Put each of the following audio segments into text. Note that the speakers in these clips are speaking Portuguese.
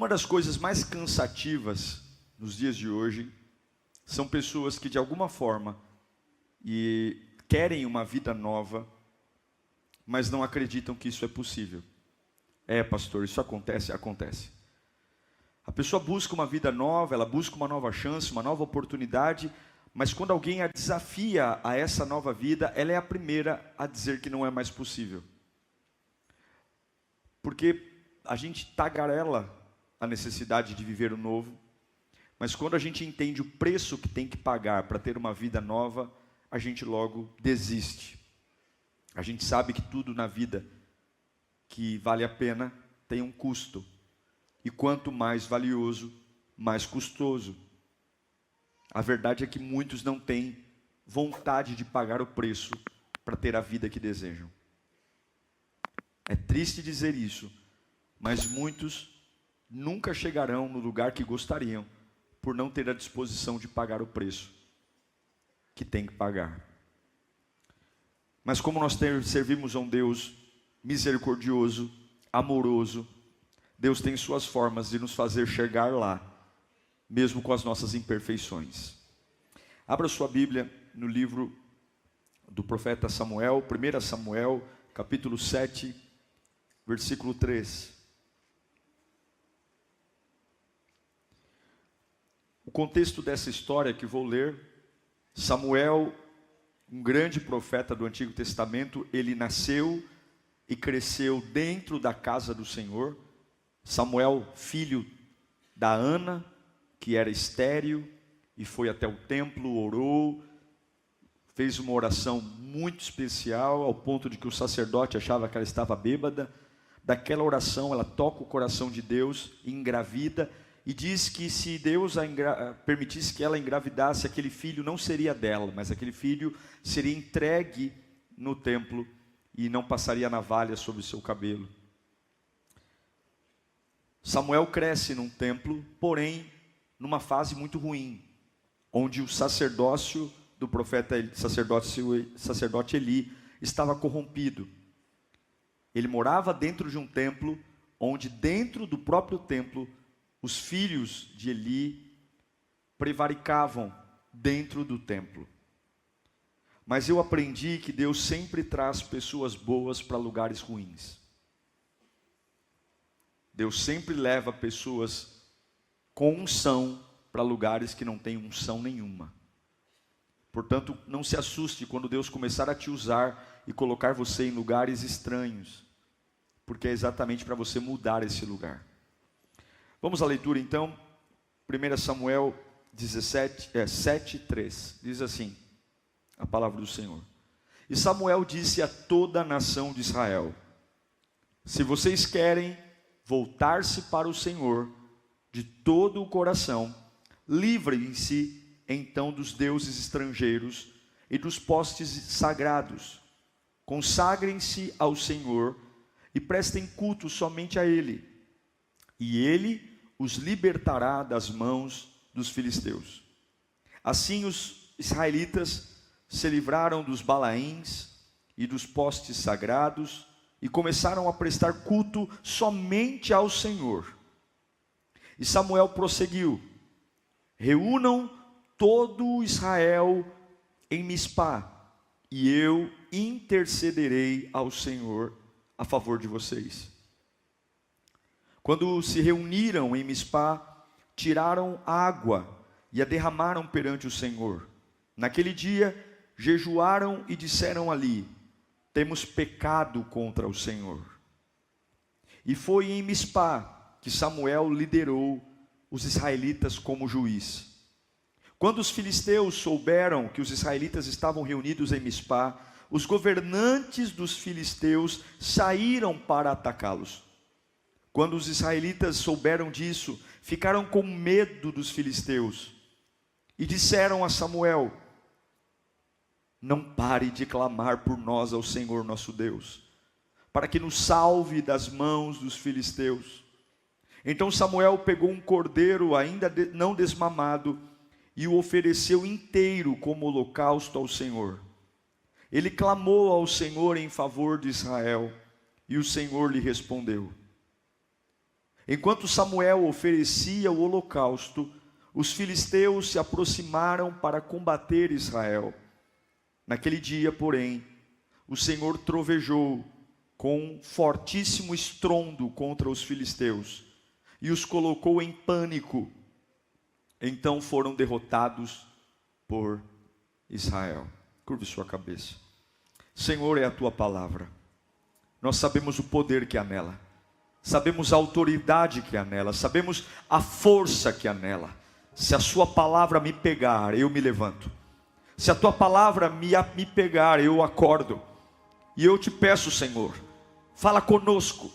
Uma das coisas mais cansativas nos dias de hoje são pessoas que de alguma forma querem uma vida nova, mas não acreditam que isso é possível. Pastor, isso acontece? Acontece. A pessoa busca uma vida nova, ela busca uma nova chance, uma nova oportunidade, mas quando alguém a desafia a essa nova vida, ela é a primeira a dizer que não é mais possível. Porque a gente tagarela a necessidade de viver o novo, mas quando a gente entende o preço que tem que pagar para ter uma vida nova, a gente logo desiste. A gente sabe que tudo na vida que vale a pena tem um custo. E quanto mais valioso, mais custoso. A verdade é que muitos não têm vontade de pagar o preço para ter a vida que desejam. É triste dizer isso, mas muitos nunca chegarão no lugar que gostariam por não ter a disposição de pagar o preço que tem que pagar. Mas como nós servimos a um Deus misericordioso, amoroso, Deus tem suas formas de nos fazer chegar lá, mesmo com as nossas imperfeições. Abra sua Bíblia no livro do profeta Samuel, 1 Samuel, capítulo 7, versículo 3. O contexto dessa história que vou ler, Samuel, um grande profeta do Antigo Testamento, ele nasceu e cresceu dentro da casa do Senhor. Samuel, filho da Ana, que era estéril, e foi até o templo, orou, fez uma oração muito especial, ao ponto de que o sacerdote achava que ela estava bêbada. Daquela oração, ela toca o coração de Deus, e engravida, e diz que se Deus permitisse que ela engravidasse, aquele filho não seria dela, mas aquele filho seria entregue no templo, e não passaria navalha sobre o seu cabelo. Samuel cresce num templo, porém, numa fase muito ruim, onde o sacerdócio do profeta, sacerdote Eli, estava corrompido. Ele morava dentro de um templo, onde dentro do próprio templo, os filhos de Eli prevaricavam dentro do templo. Mas eu aprendi que Deus sempre traz pessoas boas para lugares ruins. Deus sempre leva pessoas com unção para lugares que não têm unção nenhuma. Portanto, não se assuste quando Deus começar a te usar e colocar você em lugares estranhos, porque é exatamente para você mudar esse lugar. Vamos à leitura então, 1 Samuel 7:3, diz assim, a palavra do Senhor. E Samuel disse a toda a nação de Israel: se vocês querem voltar-se para o Senhor de todo o coração, livrem-se então dos deuses estrangeiros e dos postes sagrados. Consagrem-se ao Senhor e prestem culto somente a Ele, e Ele os libertará das mãos dos filisteus. Assim os israelitas se livraram dos Balaíns e dos postes sagrados e começaram a prestar culto somente ao Senhor. E Samuel prosseguiu: reúnam todo Israel em Mispá, e eu intercederei ao Senhor a favor de vocês. Quando se reuniram em Mispá, tiraram água e a derramaram perante o Senhor. Naquele dia, jejuaram e disseram ali: temos pecado contra o Senhor. E foi em Mispá que Samuel liderou os israelitas como juiz. Quando os filisteus souberam que os israelitas estavam reunidos em Mispá, os governantes dos filisteus saíram para atacá-los. Quando os israelitas souberam disso, ficaram com medo dos filisteus e disseram a Samuel: não pare de clamar por nós ao Senhor nosso Deus, para que nos salve das mãos dos filisteus. Então Samuel pegou um cordeiro ainda não desmamado e o ofereceu inteiro como holocausto ao Senhor. Ele clamou ao Senhor em favor de Israel, e o Senhor lhe respondeu. Enquanto Samuel oferecia o holocausto, os filisteus se aproximaram para combater Israel. Naquele dia, porém, o Senhor trovejou com fortíssimo estrondo contra os filisteus e os colocou em pânico. Então foram derrotados por Israel. Curve sua cabeça. Senhor, é a tua palavra. Nós sabemos o poder que há nela. Sabemos a autoridade que há nela. Sabemos a força que há nela. Se a sua palavra me pegar, eu me levanto. Se a tua palavra me pegar, eu acordo. E eu te peço, Senhor, fala conosco.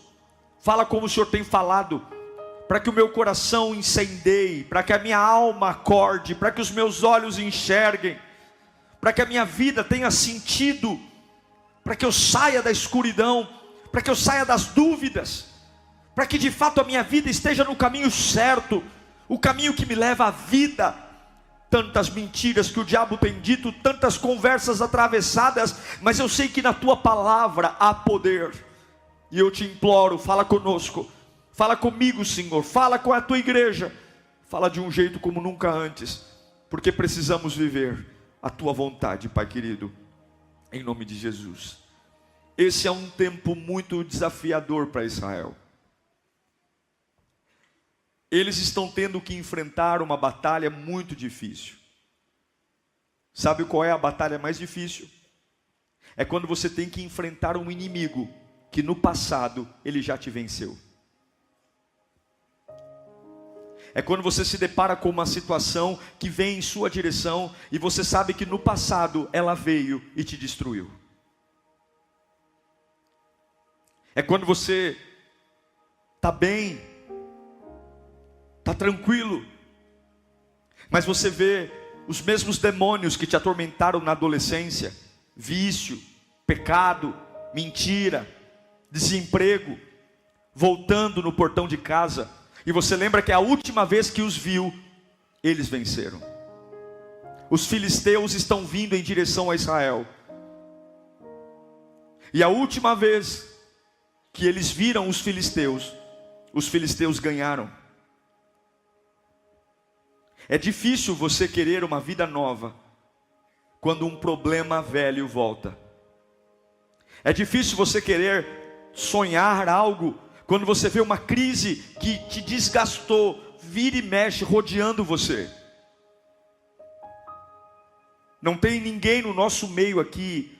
Fala como o Senhor tem falado, para que o meu coração incendeie, para que a minha alma acorde, para que os meus olhos enxerguem, para que a minha vida tenha sentido, para que eu saia da escuridão, para que eu saia das dúvidas, para que de fato a minha vida esteja no caminho certo, o caminho que me leva à vida. Tantas mentiras que o diabo tem dito, tantas conversas atravessadas, mas eu sei que na tua palavra há poder, e eu te imploro, fala conosco, fala comigo, Senhor, fala com a tua igreja, fala de um jeito como nunca antes, porque precisamos viver a tua vontade, Pai querido, em nome de Jesus. Esse é um tempo muito desafiador para Israel. Eles estão tendo que enfrentar uma batalha muito difícil. Sabe qual é a batalha mais difícil? É quando você tem que enfrentar um inimigo que no passado ele já te venceu. É quando você se depara com uma situação que vem em sua direção e você sabe que no passado ela veio e te destruiu. É quando você está bem, está tranquilo, mas você vê os mesmos demônios que te atormentaram na adolescência, vício, pecado, mentira, desemprego, voltando no portão de casa, e você lembra que a última vez que os viu, eles venceram. Os filisteus estão vindo em direção a Israel, e a última vez que eles viram os filisteus ganharam. É difícil você querer uma vida nova quando um problema velho volta. É difícil você querer sonhar algo quando você vê uma crise que te desgastou, vira e mexe rodeando você. Não tem ninguém no nosso meio aqui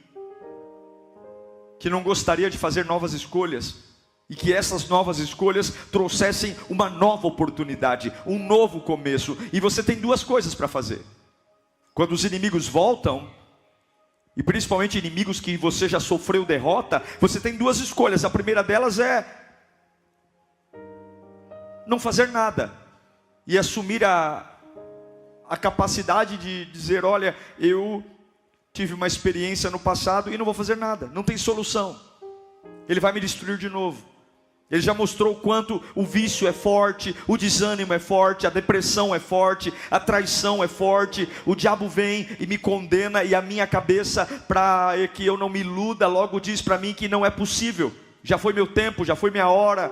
que não gostaria de fazer novas escolhas, e que essas novas escolhas trouxessem uma nova oportunidade, um novo começo. E você tem duas coisas para fazer. Quando os inimigos voltam, e principalmente inimigos que você já sofreu derrota, você tem duas escolhas. A primeira delas é não fazer nada e assumir a capacidade de dizer: olha, eu tive uma experiência no passado e não vou fazer nada, não tem solução, ele vai me destruir de novo. Ele já mostrou o quanto o vício é forte, o desânimo é forte, a depressão é forte, a traição é forte. O diabo vem e me condena, e a minha cabeça, para que eu não me iluda, logo diz para mim que não é possível. Já foi meu tempo, já foi minha hora.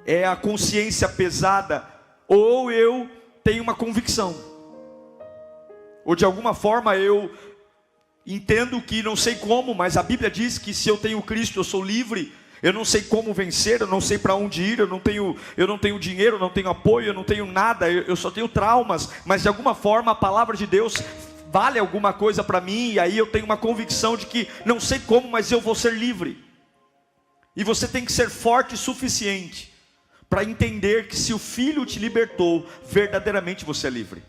É a consciência pesada. Ou eu tenho uma convicção, ou de alguma forma eu entendo que não sei como, mas a Bíblia diz que se eu tenho Cristo eu sou livre. Eu não sei como vencer, eu não sei para onde ir, eu não tenho dinheiro, eu não tenho apoio, eu não tenho nada, eu só tenho traumas, mas de alguma forma a palavra de Deus vale alguma coisa para mim, e aí eu tenho uma convicção de que não sei como, mas eu vou ser livre. E você tem que ser forte o suficiente para entender que se o Filho te libertou, verdadeiramente você é livre.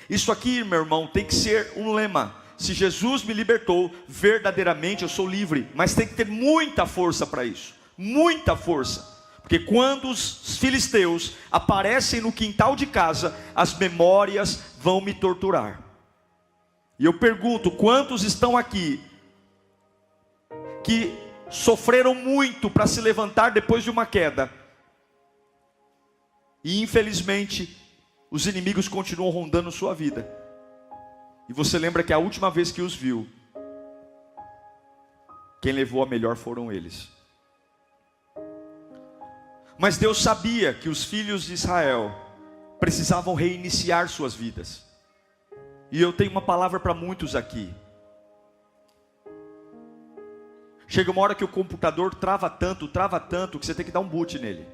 Isso aqui, meu irmão, tem que ser um lema. Se Jesus me libertou, verdadeiramente eu sou livre. Mas tem que ter muita força para isso. Muita força. Porque quando os filisteus aparecem no quintal de casa, as memórias vão me torturar. E eu pergunto, quantos estão aqui que sofreram muito para se levantar depois de uma queda? E infelizmente, os inimigos continuam rondando sua vida. E você lembra que a última vez que os viu, quem levou a melhor foram eles. Mas Deus sabia que os filhos de Israel precisavam reiniciar suas vidas. E eu tenho uma palavra para muitos aqui. Chega uma hora que o computador trava tanto, que você tem que dar um boot nele.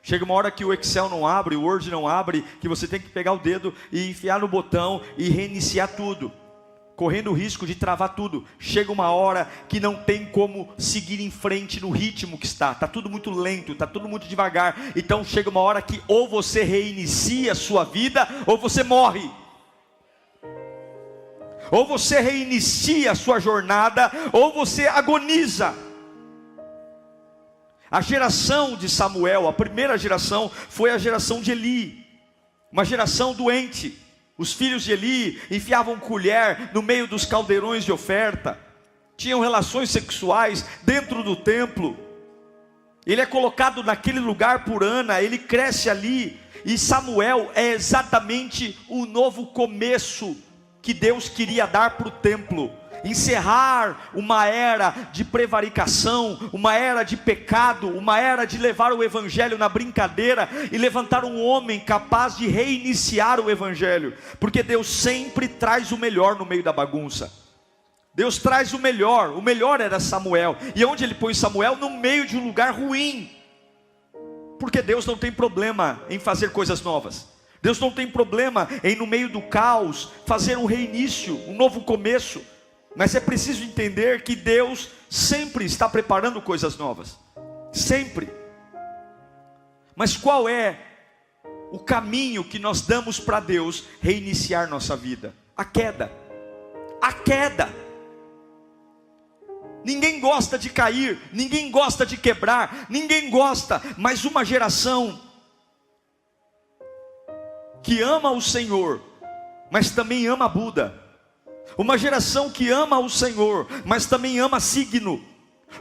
Chega uma hora que o Excel não abre, o Word não abre, que você tem que pegar o dedo e enfiar no botão e reiniciar tudo, correndo o risco de travar tudo. Chega uma hora que não tem como seguir em frente no ritmo que está tudo muito lento, está tudo muito devagar. Então chega uma hora que ou você reinicia a sua vida, ou você morre. Ou você reinicia a sua jornada, ou você agoniza. A geração de Samuel, a primeira geração, foi a geração de Eli, uma geração doente. Os filhos de Eli enfiavam colher no meio dos caldeirões de oferta, tinham relações sexuais dentro do templo. Ele é colocado naquele lugar por Ana, ele cresce ali, e Samuel é exatamente o novo começo que Deus queria dar para o templo. Encerrar uma era de prevaricação, uma era de pecado, uma era de levar o evangelho na brincadeira e levantar um homem capaz de reiniciar o evangelho, porque Deus sempre traz o melhor no meio da bagunça. Deus traz o melhor era Samuel. E onde ele põe Samuel? No meio de um lugar ruim, porque Deus não tem problema em fazer coisas novas. Deus não tem problema em, no meio do caos, fazer um reinício, um novo começo. Mas é preciso entender que Deus sempre está preparando coisas novas. Sempre. Mas qual é o caminho que nós damos para Deus reiniciar nossa vida? A queda. A queda. Ninguém gosta de cair, ninguém gosta de quebrar, ninguém gosta, mas uma geração que ama o Senhor, mas também ama Buda. Uma geração que ama o Senhor, mas também ama signo.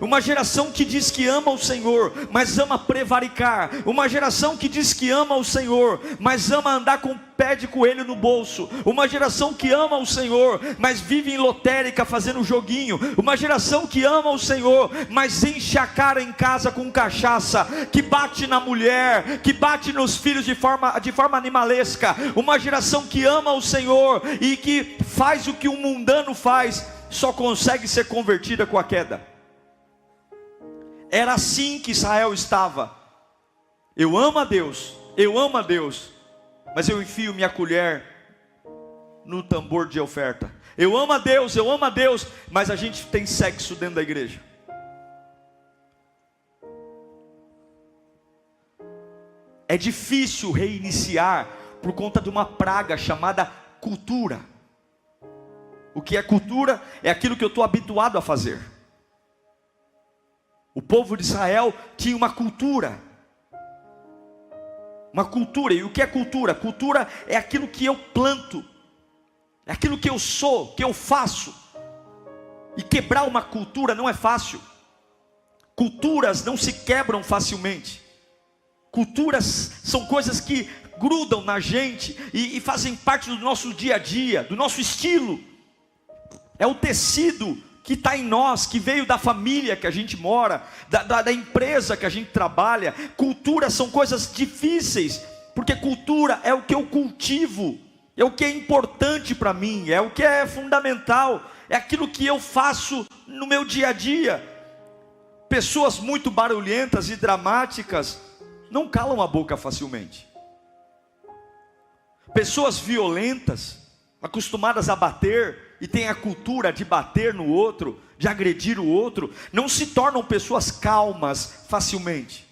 Uma geração que diz que ama o Senhor, mas ama prevaricar. Uma geração que diz que ama o Senhor, mas ama andar com pé de coelho no bolso. Uma geração que ama o Senhor, mas vive em lotérica fazendo joguinho. Uma geração que ama o Senhor, mas enche a cara em casa com cachaça, que bate na mulher, que bate nos filhos de forma animalesca. Uma geração que ama o Senhor e que faz o que um mundano faz, só consegue ser convertida com a queda. Era assim que Israel estava. Eu amo a Deus, mas eu enfio minha colher no tambor de oferta. Eu amo a Deus, mas a gente tem sexo dentro da igreja. É difícil reiniciar por conta de uma praga chamada cultura. O que é cultura? É aquilo que eu estou habituado a fazer. O povo de Israel tinha uma cultura. Uma cultura. E o que é cultura? Cultura é aquilo que eu planto, é aquilo que eu sou, que eu faço. E quebrar uma cultura não é fácil. Culturas não se quebram facilmente. Culturas são coisas que grudam na gente e fazem parte do nosso dia a dia, do nosso estilo. É o tecido que está em nós, que veio da família que a gente mora, da empresa que a gente trabalha. Cultura são coisas difíceis, porque cultura é o que eu cultivo, é o que é importante para mim, é o que é fundamental, é aquilo que eu faço no meu dia a dia. Pessoas muito barulhentas e dramáticas não calam a boca facilmente. Pessoas violentas, acostumadas a bater, e tem a cultura de bater no outro, de agredir o outro, não se tornam pessoas calmas facilmente.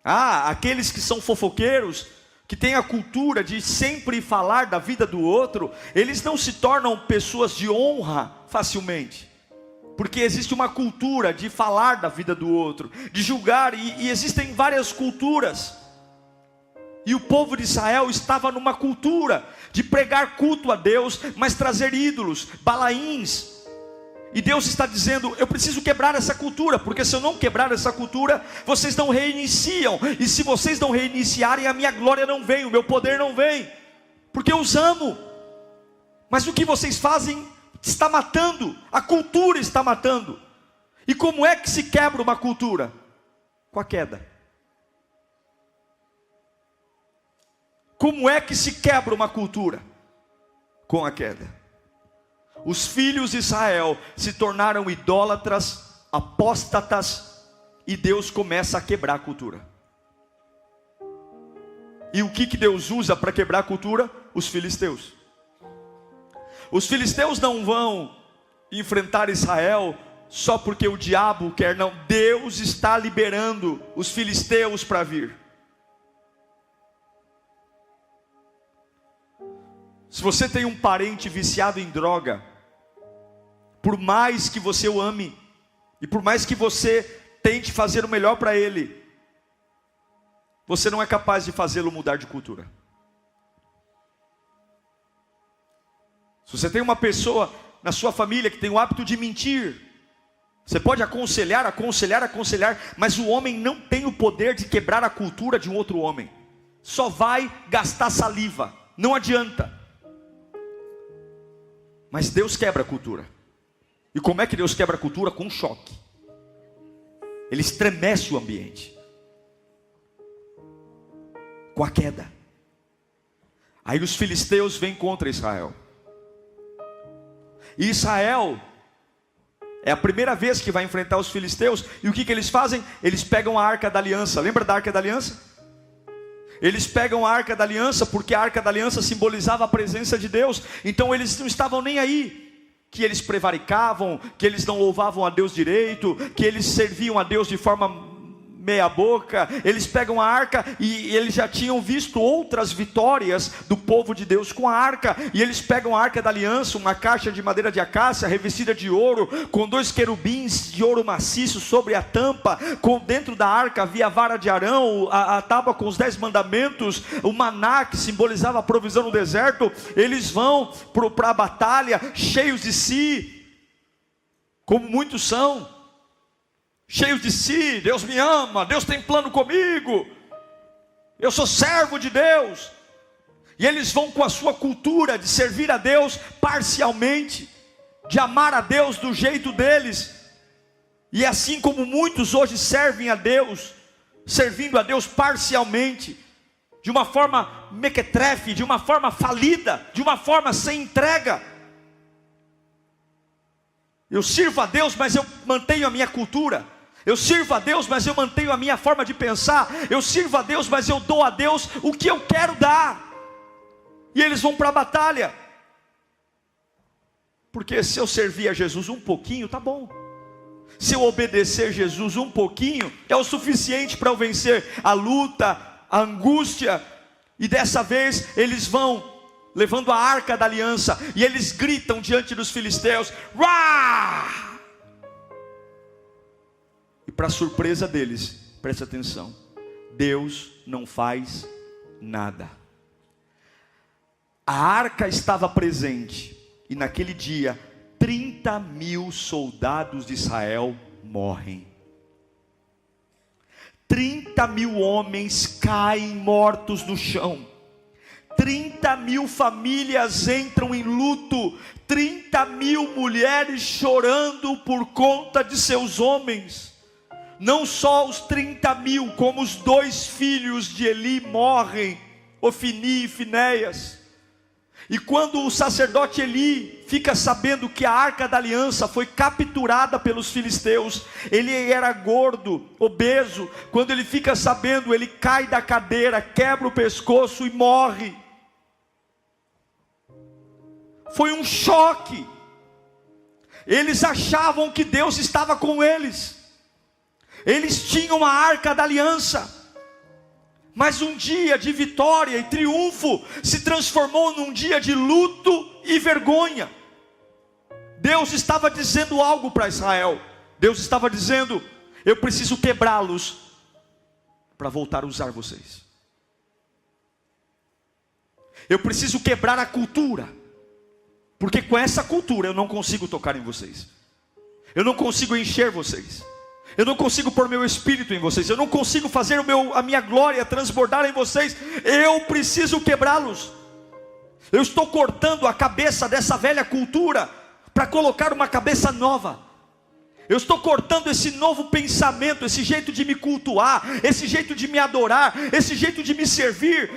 Aqueles que são fofoqueiros, que têm a cultura de sempre falar da vida do outro, eles não se tornam pessoas de honra facilmente, porque existe uma cultura de falar da vida do outro, de julgar, e existem várias culturas. E o povo de Israel estava numa cultura de pregar culto a Deus, mas trazer ídolos, balaíns. E Deus está dizendo: eu preciso quebrar essa cultura, porque se eu não quebrar essa cultura, vocês não reiniciam. E se vocês não reiniciarem, a minha glória não vem, o meu poder não vem, porque eu os amo. Mas o que vocês fazem está matando, a cultura está matando. E como é que se quebra uma cultura? Com a queda. Como é que se quebra uma cultura? Com a queda. Os filhos de Israel se tornaram idólatras, apóstatas, e Deus começa a quebrar a cultura. E o que Deus usa para quebrar a cultura? Os filisteus. Os filisteus não vão enfrentar Israel só porque o diabo quer, não. Deus está liberando os filisteus para vir. Se você tem um parente viciado em droga, por mais que você o ame, e por mais que você tente fazer o melhor para ele, você não é capaz de fazê-lo mudar de cultura. Se você tem uma pessoa na sua família que tem o hábito de mentir, você pode aconselhar, mas o homem não tem o poder de quebrar a cultura de um outro homem. Só vai gastar saliva, não adianta. Mas Deus quebra a cultura. E como é que Deus quebra a cultura? Com um choque. Ele estremece o ambiente. Com a queda. Aí os filisteus vêm contra Israel. E Israel é a primeira vez que vai enfrentar os filisteus. E o que eles fazem? Eles pegam a Arca da Aliança. Lembra da Arca da Aliança? Eles pegam a Arca da Aliança, porque a Arca da Aliança simbolizava a presença de Deus. Então eles não estavam nem aí, que eles prevaricavam, que eles não louvavam a Deus direito, que eles serviam a Deus de forma meia boca. Eles pegam a arca, e eles já tinham visto outras vitórias do povo de Deus com a arca, e eles pegam a Arca da Aliança, uma caixa de madeira de acácia, revestida de ouro, com 2 querubins de ouro maciço sobre a tampa, com dentro da arca havia a vara de Arão, a tábua com os 10 mandamentos, o maná que simbolizava a provisão no deserto. Eles vão para a batalha, cheios de si, como muitos são, cheios de si. Deus me ama, Deus tem plano comigo, eu sou servo de Deus. E eles vão com a sua cultura de servir a Deus parcialmente, de amar a Deus do jeito deles. E assim como muitos hoje servem a Deus, servindo a Deus parcialmente, de uma forma mequetrefe, de uma forma falida, de uma forma sem entrega. Eu sirvo a Deus, mas eu mantenho a minha cultura. Eu sirvo a Deus, mas eu mantenho a minha forma de pensar. Eu sirvo a Deus, mas eu dou a Deus o que eu quero dar. E eles vão para a batalha. Porque se eu servir a Jesus um pouquinho, tá bom. Se eu obedecer Jesus um pouquinho, é o suficiente para eu vencer a luta, a angústia. E dessa vez eles vão levando a Arca da Aliança, e eles gritam diante dos filisteus: "Uá!" E para surpresa deles, preste atenção, Deus não faz nada. A arca estava presente, e naquele dia 30.000 soldados de Israel morrem. 30.000 homens caem mortos no chão. 30.000 famílias entram em luto. 30.000 mulheres chorando por conta de seus homens. Não só os 30.000, como os 2 filhos de Eli morrem, Ofni e Finéias. E quando o sacerdote Eli fica sabendo que a Arca da Aliança foi capturada pelos filisteus, ele era gordo, obeso. Quando ele fica sabendo, ele cai da cadeira, quebra o pescoço e morre. Foi um choque. Eles achavam que Deus estava com eles. Eles tinham a Arca da Aliança, mas um dia de vitória e triunfo se transformou num dia de luto e vergonha. Deus estava dizendo algo para Israel. Deus estava dizendo: eu preciso quebrá-los para voltar a usar vocês. Eu preciso quebrar a cultura, porque com essa cultura eu não consigo tocar em vocês, eu não consigo encher vocês, eu não consigo pôr meu espírito em vocês, eu não consigo fazer a minha glória transbordar em vocês. Eu preciso quebrá-los. Eu estou cortando a cabeça dessa velha cultura para colocar uma cabeça nova. Eu estou cortando esse novo pensamento, esse jeito de me cultuar, esse jeito de me adorar, esse jeito de me servir.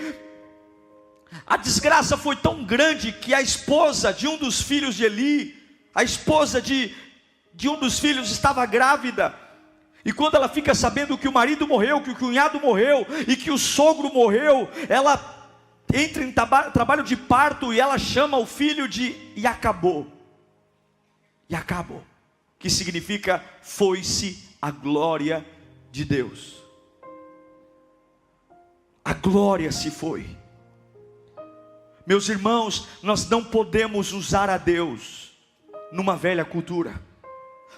A desgraça foi tão grande que a esposa de um dos filhos de Eli, a esposa de um dos filhos estava grávida. E quando ela fica sabendo que o marido morreu, que o cunhado morreu e que o sogro morreu, ela entra em trabalho de parto e ela chama o filho de Iacabô. Iacabô, que significa foi-se a glória de Deus. A glória se foi. Meus irmãos, nós não podemos usar a Deus numa velha cultura.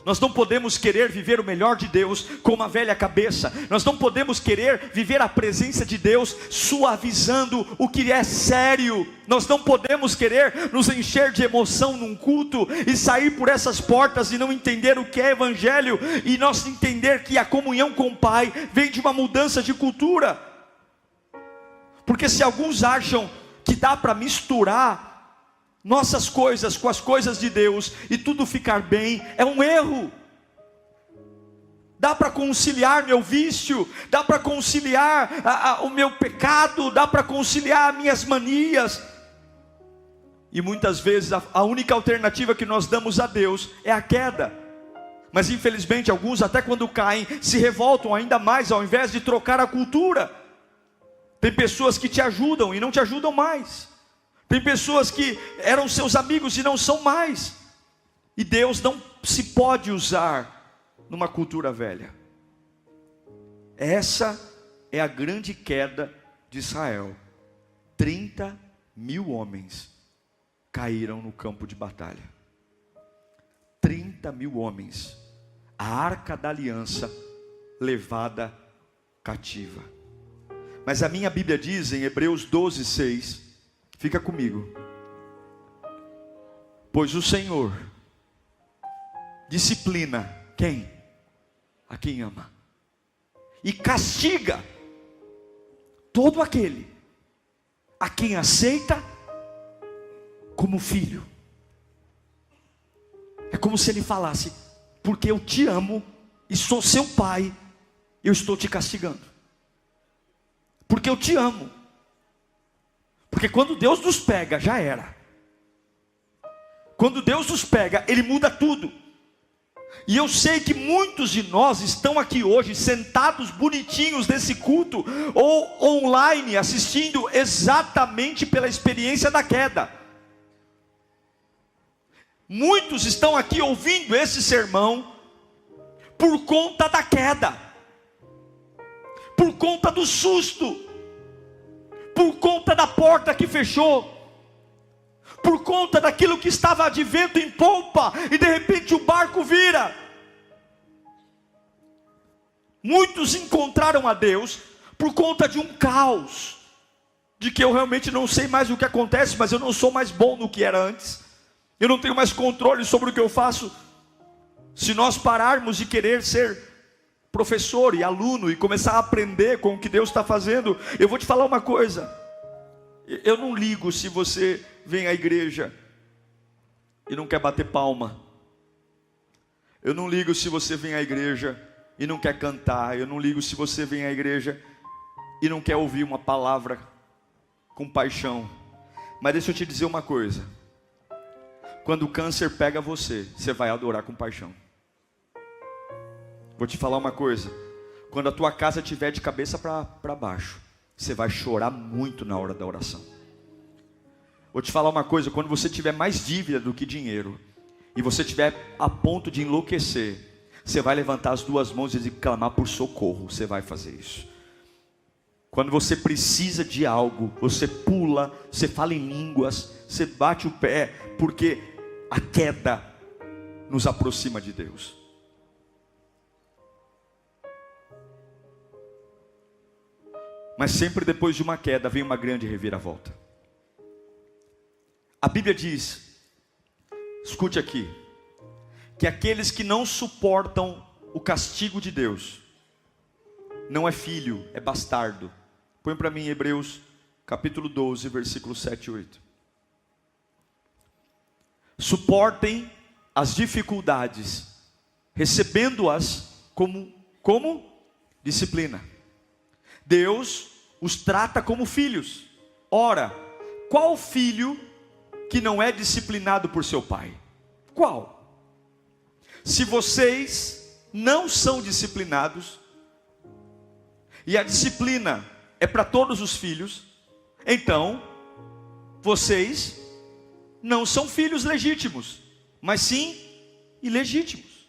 Nós não podemos querer viver o melhor de Deus com uma velha cabeça. Nós não podemos querer viver a presença de Deus suavizando o que é sério. Nós não podemos querer nos encher de emoção num culto e sair por essas portas e não entender o que é evangelho, e nós entender que a comunhão com o Pai vem de uma mudança de cultura. Porque se alguns acham que dá para misturar nossas coisas com as coisas de Deus e tudo ficar bem, é um erro. Dá para conciliar meu vício, dá para conciliar o meu pecado, dá para conciliar minhas manias. E muitas vezes a única alternativa que nós damos a Deus é a queda. Mas infelizmente alguns, até quando caem, se revoltam ainda mais, ao invés de trocar a cultura. Tem pessoas que te ajudam e não te ajudam mais. Tem pessoas que eram seus amigos e não são mais. E Deus não se pode usar numa cultura velha. Essa é a grande queda de Israel. 30.000 homens caíram no campo de batalha. 30.000 homens. A arca da aliança levada cativa. Mas a minha Bíblia diz em Hebreus 12:6, fica comigo: pois o Senhor disciplina quem? A quem ama, e castiga todo aquele a quem aceita como filho. É como se ele falasse: porque eu te amo e sou seu pai, eu estou te castigando. Porque eu te amo. Porque quando Deus nos pega, já era. Quando Deus nos pega, Ele muda tudo. E eu sei que muitos de nós estão aqui hoje, sentados bonitinhos nesse culto, ou online, assistindo exatamente pela experiência da queda. Muitos estão aqui ouvindo esse sermão por conta da queda, por conta do susto, por conta da porta que fechou, por conta daquilo que estava de vento em polpa, e de repente o barco vira. Muitos encontraram a Deus por conta de um caos, de que eu realmente não sei mais o que acontece, mas eu não sou mais bom no que era antes, eu não tenho mais controle sobre o que eu faço. Se nós pararmos de querer ser professor e aluno e começar a aprender com o que Deus está fazendo, eu vou te falar uma coisa: eu não ligo se você vem à igreja e não quer bater palma. Eu não ligo se você vem à igreja e não quer cantar. Eu não ligo se você vem à igreja e não quer ouvir uma palavra com paixão. Mas deixa eu te dizer uma coisa: quando o câncer pega você, você vai adorar com paixão. Vou te falar uma coisa: quando a tua casa estiver de cabeça para baixo, você vai chorar muito na hora da oração. Vou te falar uma coisa: quando você tiver mais dívida do que dinheiro, e você estiver a ponto de enlouquecer, você vai levantar as duas mãos e clamar por socorro. Você vai fazer isso. Quando você precisa de algo, você pula, você fala em línguas, você bate o pé, porque a queda nos aproxima de Deus. Mas sempre depois de uma queda vem uma grande reviravolta. A Bíblia diz, escute aqui, que aqueles que não suportam o castigo de Deus, não é filho, é bastardo. Põe para mim Hebreus capítulo 12, versículos 7 e 8. Suportem as dificuldades, recebendo-as como disciplina. Deus os trata como filhos. Ora, Qual filho que não é disciplinado por seu pai? Qual? Se vocês não são disciplinados, e a disciplina é para todos os filhos, então vocês não são filhos legítimos, mas sim ilegítimos.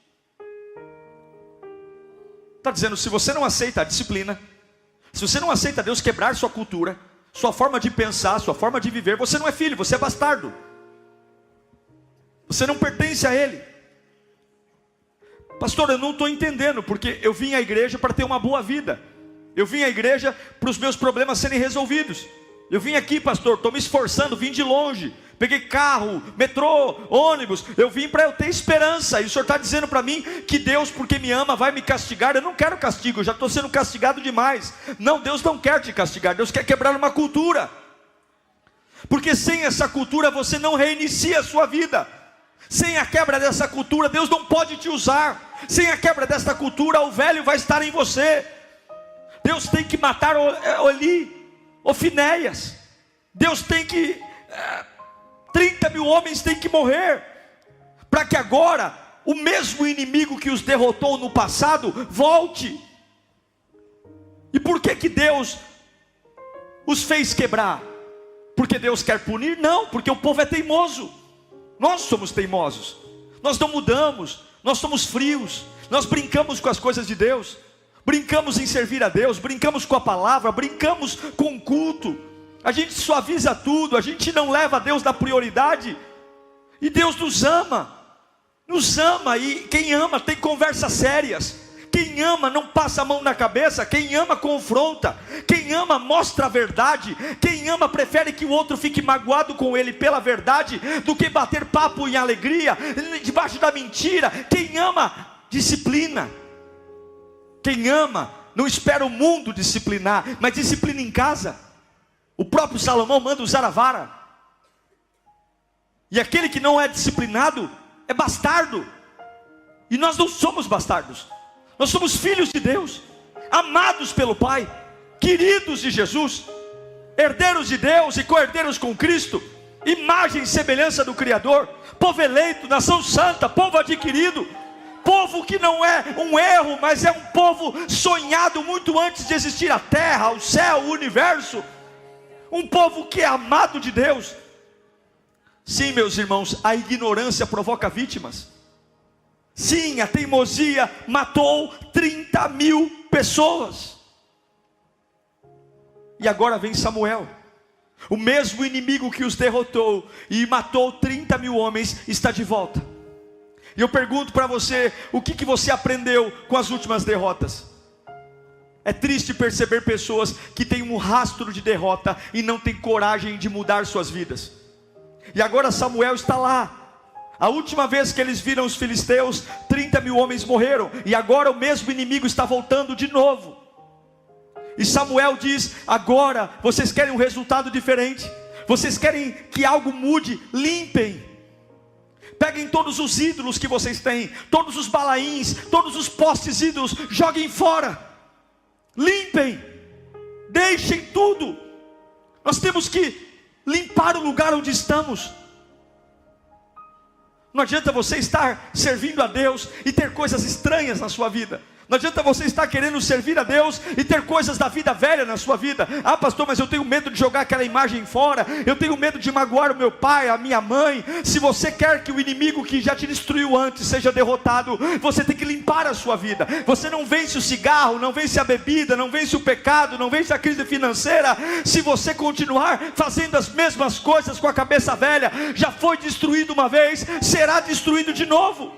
Está dizendo, se você não aceita a disciplina, se você não aceita Deus quebrar sua cultura, sua forma de pensar, sua forma de viver, você não é filho, você é bastardo. Você não pertence a Ele. Pastor, eu não estou entendendo, porque eu vim à igreja para ter uma boa vida. Eu vim à igreja para os meus problemas serem resolvidos. Eu vim aqui, pastor, estou me esforçando, vim de longe. Peguei carro, metrô, ônibus. Eu vim para eu ter esperança. E o senhor está dizendo para mim que Deus, porque me ama, vai me castigar. Eu não quero castigo, eu já estou sendo castigado demais. Não, Deus não quer te castigar. Deus quer quebrar uma cultura. Porque sem essa cultura você não reinicia a sua vida. Sem a quebra dessa cultura, Deus não pode te usar. Sem a quebra dessa cultura, o velho vai estar em você. Deus tem que matar Ofinéias. Deus tem que 30 mil homens têm que morrer, para que agora o mesmo inimigo que os derrotou no passado volte. E por que Deus os fez quebrar? Porque Deus quer punir? Não, porque o povo é teimoso. Nós somos teimosos, nós não mudamos, nós somos frios, nós brincamos com as coisas de Deus, brincamos em servir a Deus, brincamos com a palavra, brincamos com o culto, a gente suaviza tudo, a gente não leva a Deus na prioridade, e Deus nos ama, e quem ama tem conversas sérias, quem ama não passa a mão na cabeça, quem ama confronta, quem ama mostra a verdade, quem ama prefere que o outro fique magoado com ele pela verdade, do que bater papo em alegria, debaixo da mentira. Quem ama disciplina, quem ama não espera o mundo disciplinar, mas disciplina em casa. O próprio Salomão manda usar a vara, e aquele que não é disciplinado é bastardo, e nós não somos bastardos. Nós somos filhos de Deus, amados pelo Pai, queridos de Jesus, herdeiros de Deus e co-herdeiros com Cristo, imagem e semelhança do Criador, povo eleito, nação santa, povo adquirido, povo que não é um erro, mas é um povo sonhado muito antes de existir a terra, o céu, o universo, um povo que é amado de Deus. Sim, meus irmãos, a ignorância provoca vítimas. Sim, a teimosia matou 30 mil pessoas. E agora vem Samuel, o mesmo inimigo que os derrotou e matou 30 mil homens, está de volta. E eu pergunto para você, o que você aprendeu com as últimas derrotas? É triste perceber pessoas que têm um rastro de derrota e não têm coragem de mudar suas vidas. E agora Samuel está lá. A última vez que eles viram os filisteus, 30 mil homens morreram, e agora o mesmo inimigo está voltando de novo. E Samuel diz, agora vocês querem um resultado diferente, vocês querem que algo mude, limpem. Peguem todos os ídolos que vocês têm, todos os balaíns, todos os postes ídolos, joguem fora, limpem, deixem tudo. Nós temos que limpar o lugar onde estamos. Não adianta você estar servindo a Deus e ter coisas estranhas na sua vida. Não adianta você estar querendo servir a Deus e ter coisas da vida velha na sua vida. Ah, pastor, mas eu tenho medo de jogar aquela imagem fora, eu tenho medo de magoar o meu pai, a minha mãe. Se você quer que o inimigo que já te destruiu antes seja derrotado, você tem que limpar a sua vida. Você não vence o cigarro, não vence a bebida, não vence o pecado, não vence a crise financeira, se você continuar fazendo as mesmas coisas com a cabeça velha. Já foi destruído uma vez, será destruído de novo.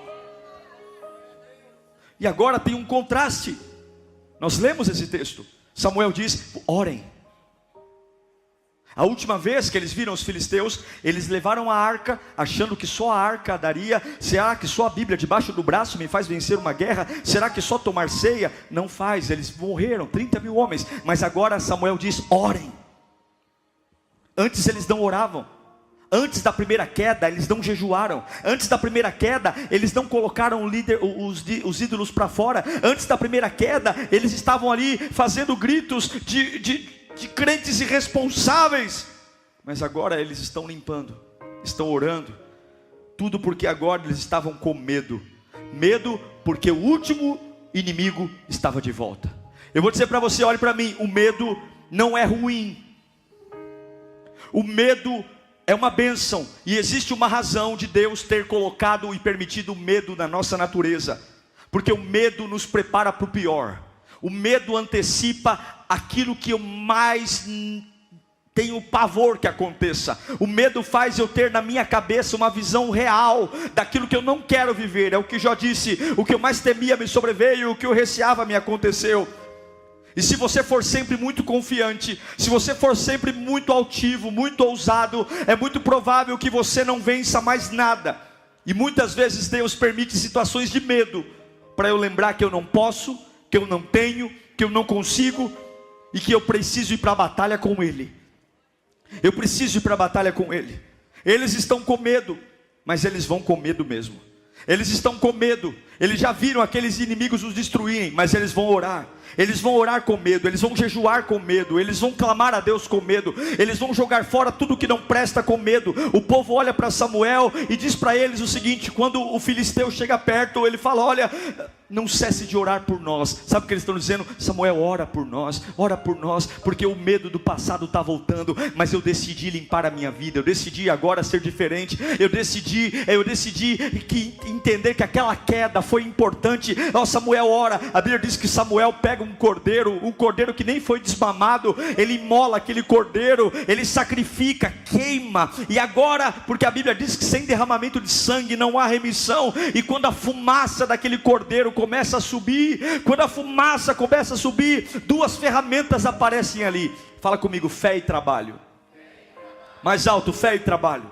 E agora tem um contraste. Nós lemos esse texto. Samuel diz, orem. A última vez que eles viram os filisteus, eles levaram a arca, achando que só a arca daria. Será que só a Bíblia debaixo do braço me faz vencer uma guerra? Será que só tomar ceia? Não faz, eles morreram, 30 mil homens. Mas agora Samuel diz, orem. Antes eles não oravam. Antes da primeira queda, eles não jejuaram. Antes da primeira queda, eles não colocaram os ídolos para fora. Antes da primeira queda, eles estavam ali fazendo gritos de crentes irresponsáveis. Mas agora eles estão limpando, estão orando, tudo porque agora eles estavam com medo. Medo porque o último inimigo estava de volta. Eu vou dizer para você, olhe para mim, o medo não é ruim. O medo é uma bênção, e existe uma razão de Deus ter colocado e permitido o medo na nossa natureza, porque o medo nos prepara para o pior. O medo antecipa aquilo que eu mais tenho pavor que aconteça. O medo faz eu ter na minha cabeça uma visão real daquilo que eu não quero viver. É o que Jó disse: o que eu mais temia me sobreveio, o que eu receava me aconteceu. E se você for sempre muito confiante, se você for sempre muito altivo, muito ousado, é muito provável que você não vença mais nada. E muitas vezes Deus permite situações de medo, para eu lembrar que eu não posso, que eu não tenho, que eu não consigo, e que eu preciso ir para a batalha com Ele. Eu preciso ir para a batalha com Ele. Eles estão com medo, mas eles vão com medo mesmo. Eles estão com medo, eles já viram aqueles inimigos os destruírem, mas eles vão orar. Eles vão orar com medo, eles vão jejuar com medo, eles vão clamar a Deus com medo, eles vão jogar fora tudo que não presta com medo. O povo olha para Samuel e diz para eles o seguinte: quando o filisteu chega perto, ele fala: olha, não cesse de orar por nós. Sabe o que eles estão dizendo? Samuel, ora por nós, porque o medo do passado está voltando, mas eu decidi limpar a minha vida, eu decidi agora ser diferente, eu decidi entender que aquela queda foi importante. Samuel ora, a Bíblia diz que Samuel pega um cordeiro que nem foi desmamado, ele imola aquele cordeiro, ele sacrifica, queima, e agora, porque a Bíblia diz que sem derramamento de sangue não há remissão, e quando a fumaça daquele cordeiro começa a subir, duas ferramentas aparecem ali. Fala comigo: fé e trabalho. Mais alto: fé e trabalho.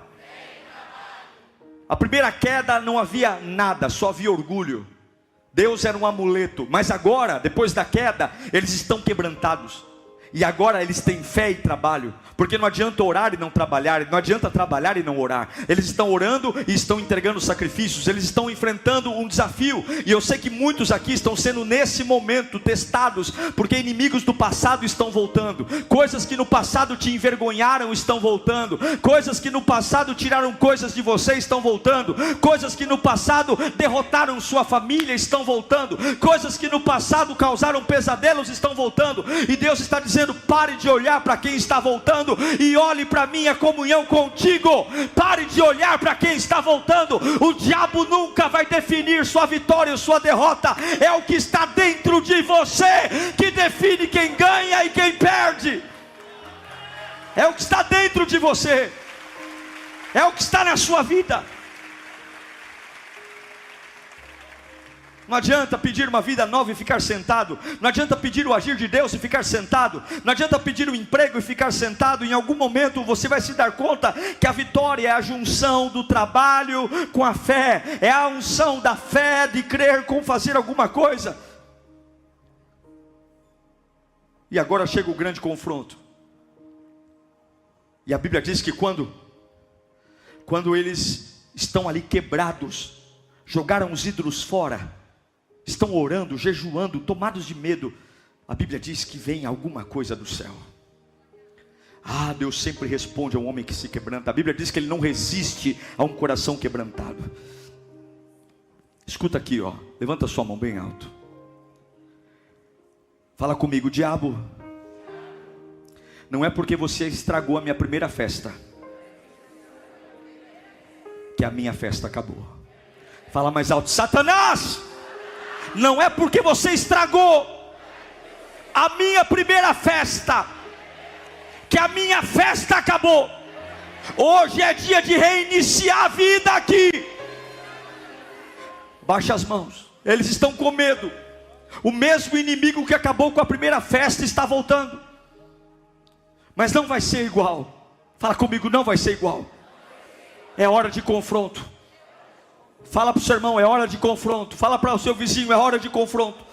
A primeira queda não havia nada, só havia orgulho. Deus era um amuleto, mas agora, depois da queda, eles estão quebrantados. E agora eles têm fé e trabalho, porque não adianta orar e não trabalhar, não adianta trabalhar e não orar. Eles estão orando e estão entregando sacrifícios, eles estão enfrentando um desafio. E eu sei que muitos aqui estão sendo nesse momento testados, porque inimigos do passado estão voltando. Coisas que no passado te envergonharam estão voltando. Coisas que no passado tiraram coisas de você estão voltando. Coisas que no passado derrotaram sua família estão voltando. Coisas que no passado causaram pesadelos estão voltando. E Deus está dizendo: pare de olhar para quem está voltando e olhe para a minha comunhão contigo. Pare de olhar para quem está voltando. O diabo nunca vai definir sua vitória ou sua derrota. É o que está dentro de você que define quem ganha e quem perde. É o que está dentro de você, é o que está na sua vida. Não adianta pedir uma vida nova e ficar sentado. Não adianta pedir o agir de Deus e ficar sentado. Não adianta pedir um emprego e ficar sentado. Em algum momento você vai se dar conta que a vitória é a junção do trabalho com a fé. É a unção da fé de crer com fazer alguma coisa. E agora chega o grande confronto. E a Bíblia diz que quando eles estão ali quebrados, jogaram os ídolos fora, estão orando, jejuando, tomados de medo, a Bíblia diz que vem alguma coisa do céu. Deus sempre responde a um homem que se quebranta. A Bíblia diz que Ele não resiste a um coração quebrantado. Escuta aqui, levanta sua mão bem alto. Fala comigo: diabo, não é porque você estragou a minha primeira festa que a minha festa acabou. Fala mais alto: Satanás, não é porque você estragou a minha primeira festa que a minha festa acabou. Hoje é dia de reiniciar a vida aqui. Baixa as mãos. Eles estão com medo. O mesmo inimigo que acabou com a primeira festa está voltando, mas não vai ser igual. Fala comigo: não vai ser igual. É hora de confronto. Fala para o seu irmão: é hora de confronto. Fala para o seu vizinho: é hora de confronto.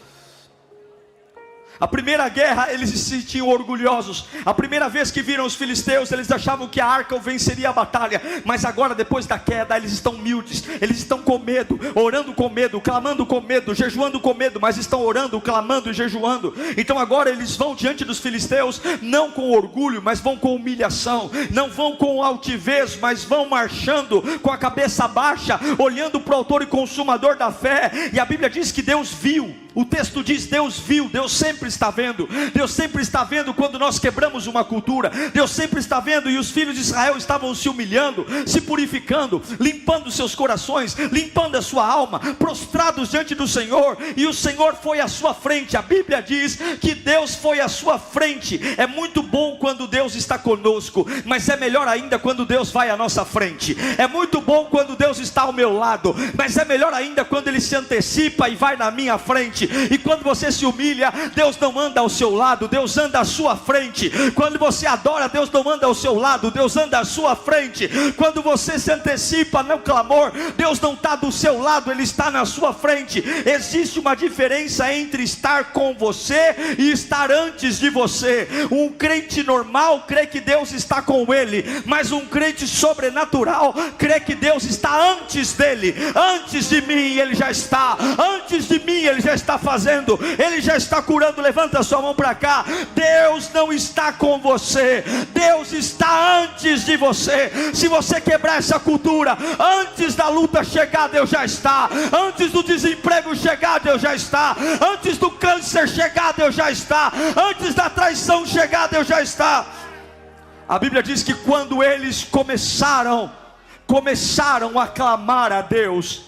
A primeira guerra eles se sentiam orgulhosos. A primeira vez que viram os filisteus, eles achavam que a arca venceria a batalha. Mas agora, depois da queda, eles estão humildes. Eles estão com medo, orando com medo, clamando com medo, jejuando com medo. Mas estão orando, clamando e jejuando. Então agora eles vão diante dos filisteus, não com orgulho, mas vão com humilhação. Não vão com altivez, mas vão marchando com a cabeça baixa, olhando para o autor e consumador da fé. E a Bíblia diz que Deus viu. O texto diz: Deus viu. Deus sempre está vendo. Deus sempre está vendo quando nós quebramos uma cultura. Deus sempre está vendo. E os filhos de Israel estavam se humilhando, se purificando, limpando seus corações, limpando a sua alma, prostrados diante do Senhor. E o Senhor foi à sua frente. A Bíblia diz que Deus foi à sua frente. É muito bom quando Deus está conosco, mas é melhor ainda quando Deus vai à nossa frente. É muito bom quando Deus está ao meu lado, mas é melhor ainda quando Ele se antecipa e vai na minha frente. E quando você se humilha, Deus não anda ao seu lado, Deus anda à sua frente. Quando você adora, Deus não anda ao seu lado, Deus anda à sua frente. Quando você se antecipa no clamor, Deus não está do seu lado, Ele está na sua frente. Existe uma diferença entre estar com você e estar antes de você. Um crente normal crê que Deus está com ele, mas um crente sobrenatural crê que Deus está antes dele. Antes de mim Ele já está, antes de mim Ele já está fazendo, Ele já está curando. Levanta a sua mão para cá. Deus não está com você, Deus está antes de você. Se você quebrar essa cultura, antes da luta chegar, Deus já está. Antes do desemprego chegar, Deus já está. Antes do câncer chegar, Deus já está. Antes da traição chegar, Deus já está. A Bíblia diz que quando eles começaram a clamar a Deus,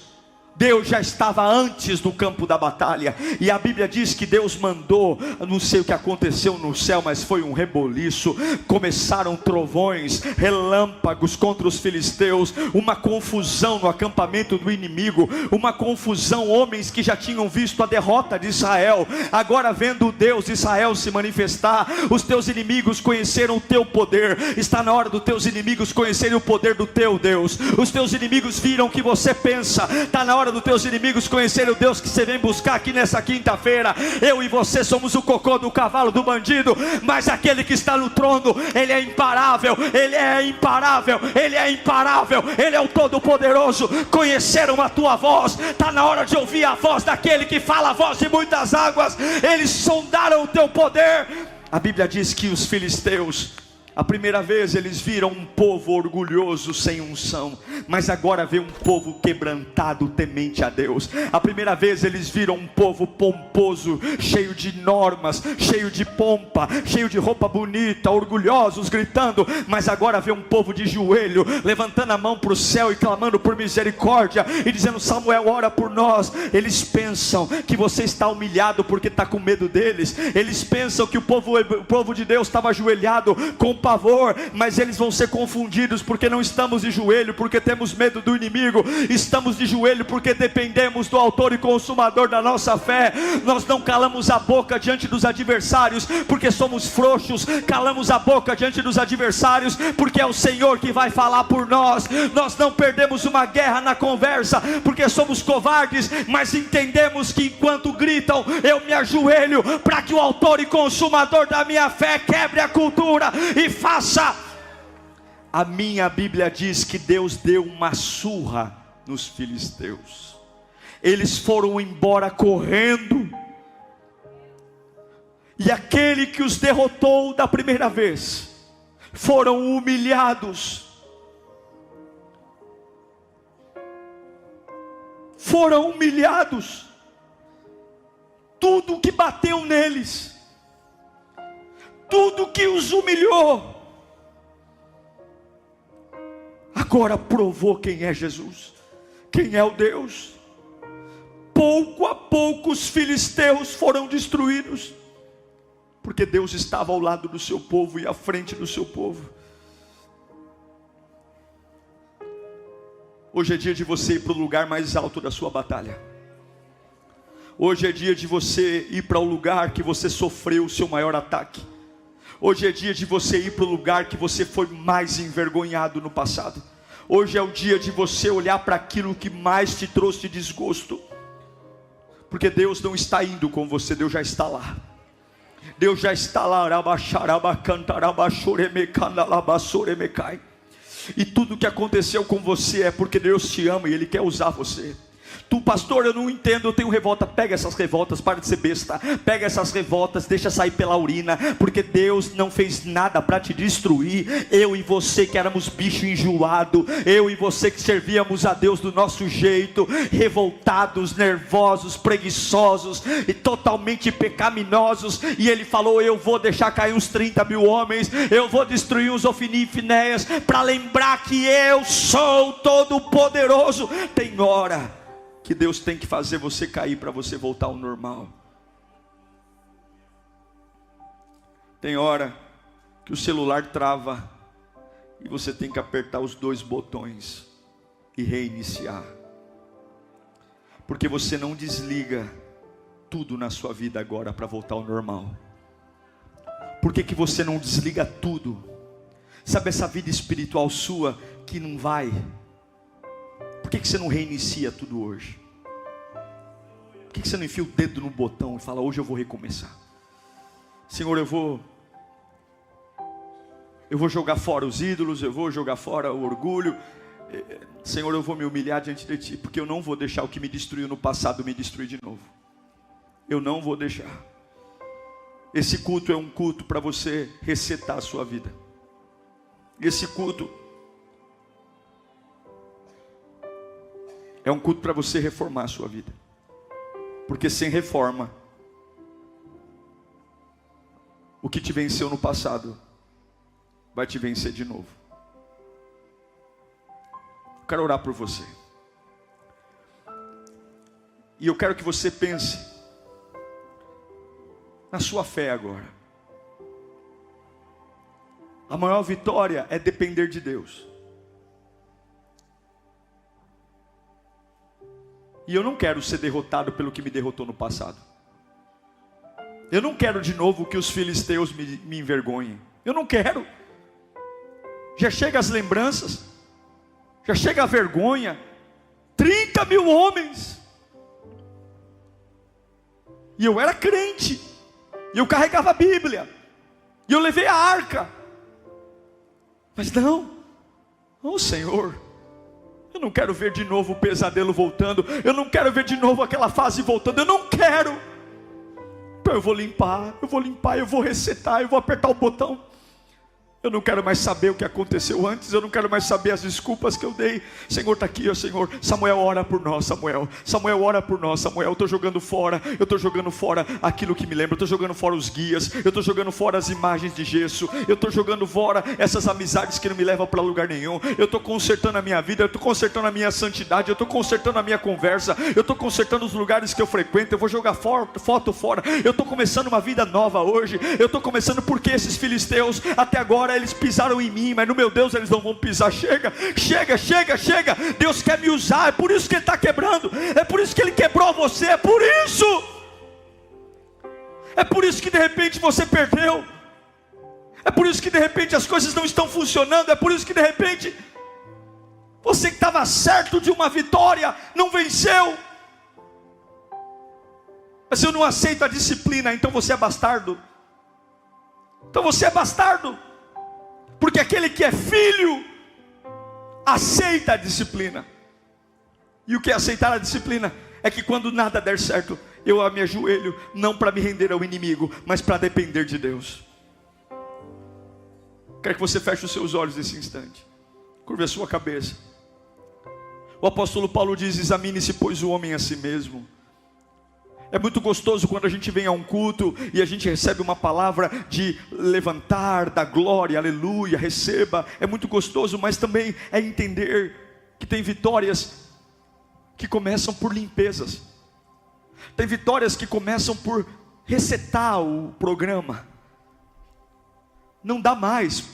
Deus já estava antes do campo da batalha. E a Bíblia diz que Deus mandou, não sei o que aconteceu no céu, mas foi um reboliço. Começaram trovões, relâmpagos contra os filisteus, uma confusão no acampamento do inimigo, uma confusão. Homens que já tinham visto a derrota de Israel, agora vendo o Deus de Israel se manifestar. Os teus inimigos conheceram o teu poder. Está na hora dos teus inimigos conhecerem o poder do teu Deus. Os teus inimigos viram o que você pensa. Está na hora dos teus inimigos conhecerem o Deus que você vem buscar aqui nessa quinta-feira. Eu e você somos o cocô do cavalo do bandido, mas aquele que está no trono, Ele é imparável, Ele é imparável, Ele é imparável, Ele é o Todo-Poderoso. Conheceram a tua voz. Está na hora de ouvir a voz daquele que fala a voz de muitas águas. Eles sondaram o teu poder. A Bíblia diz que os filisteus, a primeira vez eles viram um povo orgulhoso sem unção, mas agora vê um povo quebrantado, temente a Deus. A primeira vez eles viram um povo pomposo, cheio de normas, cheio de pompa, cheio de roupa bonita, orgulhosos, gritando. Mas agora vê um povo de joelho, levantando a mão para o céu e clamando por misericórdia, e dizendo: Samuel, ora por nós. Eles pensam que você está humilhado porque está com medo deles. Eles pensam que o povo de Deus estava ajoelhado com pavor, mas eles vão ser confundidos, porque não estamos de joelho porque temos medo do inimigo. Estamos de joelho porque dependemos do autor e consumador da nossa fé. Nós não calamos a boca diante dos adversários porque somos frouxos. Calamos a boca diante dos adversários porque é o Senhor que vai falar por nós. Nós não perdemos uma guerra na conversa porque somos covardes, mas entendemos que enquanto gritam, eu me ajoelho para que o autor e consumador da minha fé quebre a cultura e faça. A minha Bíblia diz que Deus deu uma surra nos filisteus. Eles foram embora correndo, e aquele que os derrotou da primeira vez foram humilhados. Foram humilhados. Tudo que bateu neles, tudo que os humilhou, agora provou quem é Jesus, quem é o Deus. Pouco a pouco os filisteus foram destruídos, porque Deus estava ao lado do seu povo e à frente do seu povo. Hoje é dia de você ir para o lugar mais alto da sua batalha. Hoje é dia de você ir para o lugar que você sofreu o seu maior ataque. Hoje é dia de você ir para o lugar que você foi mais envergonhado no passado. Hoje é o dia de você olhar para aquilo que mais te trouxe desgosto, porque Deus não está indo com você, Deus já está lá. Deus já está lá. E tudo que aconteceu com você é porque Deus te ama e Ele quer usar você. Tu, pastor, eu não entendo, eu tenho revolta. Pega essas revoltas, para de ser besta. Pega essas revoltas, deixa sair pela urina. Porque Deus não fez nada para te destruir. Eu e você que éramos bicho enjoado, eu e você que servíamos a Deus do nosso jeito, revoltados, nervosos, preguiçosos e totalmente pecaminosos. E Ele falou: eu vou deixar cair uns 30 mil homens, eu vou destruir os Ofni e Finéias, para lembrar que eu sou todo poderoso. Tem hora que Deus tem que fazer você cair para você voltar ao normal. Tem hora que o celular trava e você tem que apertar os 2 botões e reiniciar. Porque você não desliga tudo na sua vida agora para voltar ao normal. Por que você não desliga tudo? Sabe essa vida espiritual sua que não vai? Por que você não reinicia tudo hoje? Por que você não enfia o dedo no botão e fala: hoje eu vou recomeçar? Senhor, eu vou jogar fora os ídolos, eu vou jogar fora o orgulho. Senhor, eu vou me humilhar diante de Ti, porque eu não vou deixar o que me destruiu no passado me destruir de novo. Eu não vou deixar. Esse culto é um culto para você resetar a sua vida. Esse culto é um culto para você reformar a sua vida. Porque sem reforma, o que te venceu no passado vai te vencer de novo. Eu quero orar por você. E eu quero que você pense na sua fé agora. A maior vitória é depender de Deus. E eu não quero ser derrotado pelo que me derrotou no passado. Eu não quero de novo que os filisteus me envergonhem. Eu não quero. Já chega as lembranças. Já chega a vergonha. 30 mil homens. E eu era crente. E eu carregava a Bíblia. E eu levei a arca. Mas não. Oh, Senhor, eu não quero ver de novo o pesadelo voltando. Eu não quero ver de novo aquela fase voltando. Eu não quero. Então eu vou limpar, eu vou resetar, eu vou apertar o botão. Eu não quero mais saber o que aconteceu antes. Eu não quero mais saber as desculpas que eu dei. Senhor, está aqui, ó Senhor. Samuel, ora por nós, Samuel. Samuel, ora por nós, Samuel. Eu estou jogando fora. Eu estou jogando fora aquilo que me lembra. Eu estou jogando fora os guias. Eu estou jogando fora as imagens de gesso. Eu estou jogando fora essas amizades que não me levam para lugar nenhum. Eu estou consertando a minha vida. Eu estou consertando a minha santidade. Eu estou consertando a minha conversa. Eu estou consertando os lugares que eu frequento. Eu vou jogar foto fora. Eu estou começando uma vida nova hoje. Eu estou começando porque esses filisteus até agora eles pisaram em mim, mas no meu Deus eles não vão pisar. Chega. Deus quer me usar, é por isso que Ele está quebrando, é por isso que Ele quebrou você, é por isso que de repente você perdeu, é por isso que de repente as coisas não estão funcionando, é por isso que de repente você que estava certo de uma vitória não venceu. Mas eu não aceito a disciplina, então você é bastardo. Porque aquele que é filho aceita a disciplina. E o que é aceitar a disciplina? É que quando nada der certo, eu me ajoelho, não para me render ao inimigo, mas para depender de Deus. Quero que você feche os seus olhos nesse instante. Curve a sua cabeça. O apóstolo Paulo diz: examine-se, pois, o homem a si mesmo. É muito gostoso quando a gente vem a um culto e a gente recebe uma palavra de levantar, da glória, aleluia, receba. É muito gostoso, mas também é entender que tem vitórias que começam por limpezas. Tem vitórias que começam por resetar o programa. Não dá mais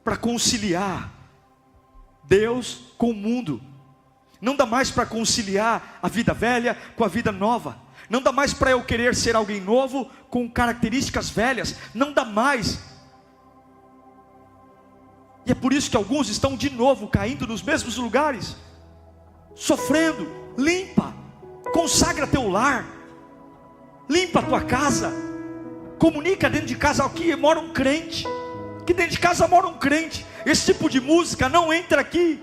para conciliar Deus com o mundo. Não dá mais para conciliar a vida velha com a vida nova. Não dá mais para eu querer ser alguém novo com características velhas. Não dá mais. E é por isso que alguns estão de novo caindo nos mesmos lugares, sofrendo. Limpa, consagra teu lar, limpa a tua casa, comunica dentro de casa. Aqui mora um crente, que dentro de casa mora um crente. Esse tipo de música não entra aqui,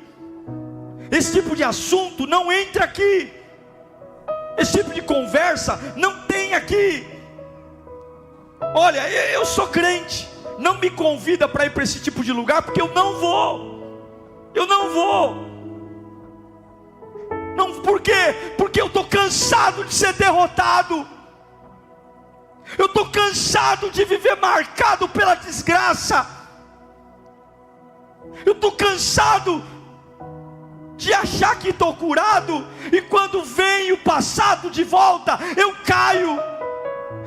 esse tipo de assunto não entra aqui, esse tipo de conversa não tem aqui. Olha, eu sou crente, não me convida para ir para esse tipo de lugar, porque eu não vou. Não, por quê? Porque eu estou cansado de ser derrotado, eu estou cansado de viver marcado pela desgraça, eu estou cansado de achar que estou curado, e quando vem o passado de volta, eu caio.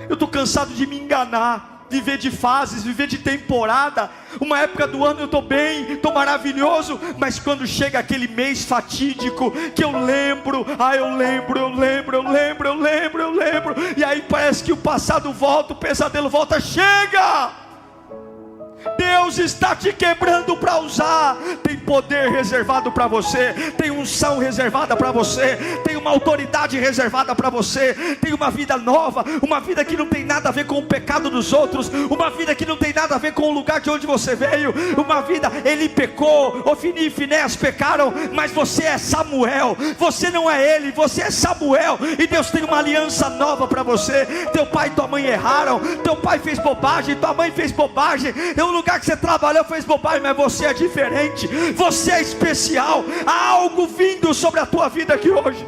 Eu estou cansado de me enganar, viver de fases, viver de temporada. Uma época do ano eu estou bem, estou maravilhoso, mas quando chega aquele mês fatídico, que eu lembro, e aí parece que o passado volta, o pesadelo volta. Chega! Deus está te quebrando para usar. Tem poder reservado para você, tem unção reservada para você, tem uma autoridade reservada para você, tem uma vida nova, uma vida que não tem nada a ver com o pecado dos outros, uma vida que não tem nada a ver com o lugar de onde você veio, uma vida, ele pecou, Ofni e Finéias pecaram, mas você é Samuel, você não é ele, você é Samuel, e Deus tem uma aliança nova para você. Teu pai e tua mãe erraram, teu pai fez bobagem, tua mãe fez bobagem, o lugar que você trabalhou fez bobagem, mas você é diferente, você é especial. Há algo vindo sobre a tua vida aqui hoje.